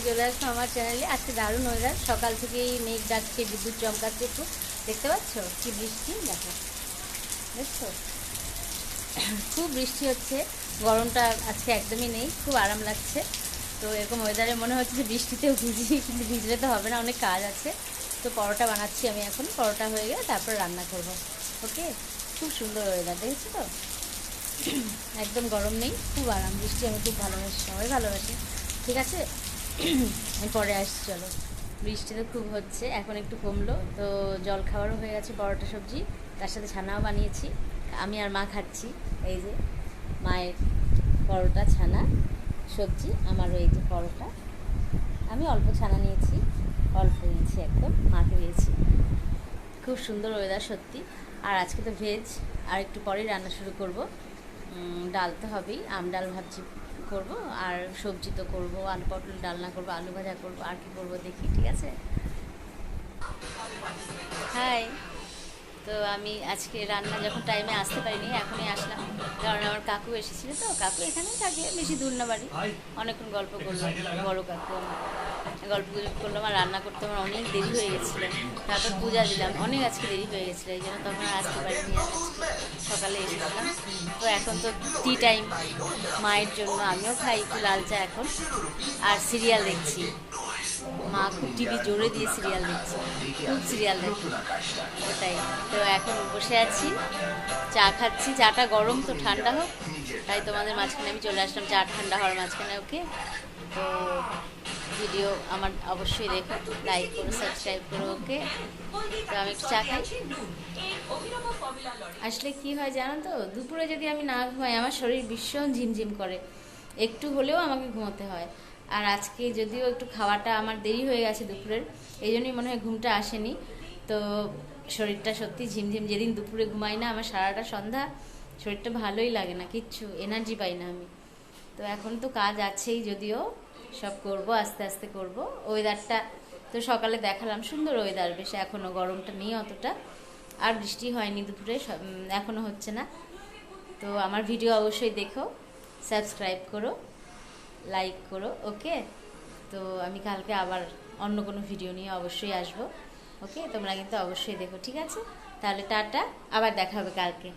চলে আসছো আমার চ্যানেলে। আজকে দারুণ ওয়েদার, সকাল থেকেই মেঘ ডাকছে, বিদ্যুৎ চমকাচ্ছে, একটু দেখতে পাচ্ছ কি বৃষ্টি, দেখো দেখছো খুব বৃষ্টি হচ্ছে। গরমটা আজকে একদমই নেই, খুব আরাম লাগছে। তো এরকম ওয়েদারে মনে হচ্ছে যে বৃষ্টিতেও ভিজি, কিন্তু ভিজলে তো হবে না, অনেক কাজ আছে। তো পরোটা বানাচ্ছি আমি এখন, পরোটা হয়ে গেলে তারপর রান্না করব। ওকে, খুব সুন্দর ওয়েদার, দেখছো তো একদম গরম নেই, খুব আরাম। বৃষ্টি আমি খুব ভালোবাসি, সবাই ভালোবাসি। ঠিক আছে, আমি পরে আসছি, চলো। বৃষ্টি তো খুব হচ্ছে, এখন একটু কমলো। তো জল খাবারও হয়ে গেছে, পরোটা সবজি, তার সাথে ছানাও বানিয়েছি। আমি আর মা খাচ্ছি। এই যে মায়ের পরোটা, ছানা, সবজি, আমারও এই যে পরোটা। আমি অল্প ছানা নিয়েছি, অল্প নিয়েছি, একদম মাকে দিয়েছি। খুব সুন্দর ওয়েদার সত্যি। আর আজকে তো ভেজ, আর একটু পরেই রান্না শুরু করব। ডাল তো হবেই, ডাল ভাবছি করব, আর সবজি তো করবো, আলু পটল ডালনা করবো, আলু ভাজা করবো, আর কি করবো দেখি। ঠিক আছে, হাই। তো আমি আজকে রান্না যখন টাইমে আসতে পারিনি, এখনই আসলাম, কারণ আমার কাকু এসেছিল। তো কাকু এখানেই থাকে, বেশি দূর না বাড়ি। অনেকক্ষণ গল্প করলাম, বড় কাকু আমার গল্প গুজব করলাম। আর রান্না করতে আমার অনেক দেরি হয়ে গেছিলো, তারপর পূজা দিলাম, অনেক আজকে দেরি হয়ে গেছিলো, এই জন্য তখন আর আসতে পারিনি। আর আজকে সকালে এসেছিলাম। তো এখন তো টি টাইম মায়ের জন্য, আমিও খাই একটু লাল চা এখন, আর সিরিয়াল দেখছি। মা খুব টিভি জোরে দিয়ে সিরিয়াল দেখছে, খুব সিরিয়াল দেখে, ওটাই। তো এখন বসে আছি, চা খাচ্ছি। চাটা গরম, তো ঠান্ডা হোক, তাই তোমাদের মাঝখানে আমি চলে আসলাম, চা ঠান্ডা হওয়ার মাঝখানে। ওকে, তো ভিডিও আমার অবশ্যই দেখো, লাইক করো, সাবস্ক্রাইব করো। ওকে, তো আমি একটু চা খাই। আসলে কি হয় জানো তো, দুপুরে যদি আমি না ঘুমাই, আমার শরীর ভীষণ ঝিমঝিম করে, একটু হলেও আমাকে ঘুমোতে হয়। আর আজকে যদিও একটু খাওয়াটা আমার দেরি হয়ে গেছে দুপুরের, এই জন্যই মনে হয় ঘুমটা আসেনি। তো শরীরটা সত্যি ঝিমঝিম, যেদিন দুপুরে ঘুমাই না, আমার সারাটা সন্ধ্যা শরীরটা ভালোই লাগে না, কিচ্ছু এনার্জি পাই না আমি। তো এখন তো কাজ আছেই, যদিও সব করব, আস্তে আস্তে করব। ওয়েদারটা তো সকালে দেখালাম, সুন্দর ওয়েদার, বেশ এখনও গরমটা নেই অতটা। আর বৃষ্টি হয়নি দুপুরে, এখনও হচ্ছে না। তো আমার ভিডিও অবশ্যই দেখো, সাবস্ক্রাইব করো, লাইক করো। ওকে, তো আমি কালকে আবার অন্য কোনো ভিডিও নিয়ে অবশ্যই আসবো। ওকে, তোমরা কিন্তু অবশ্যই দেখো, ঠিক আছে? তাহলে টাটা, আবার দেখা হবে কালকে।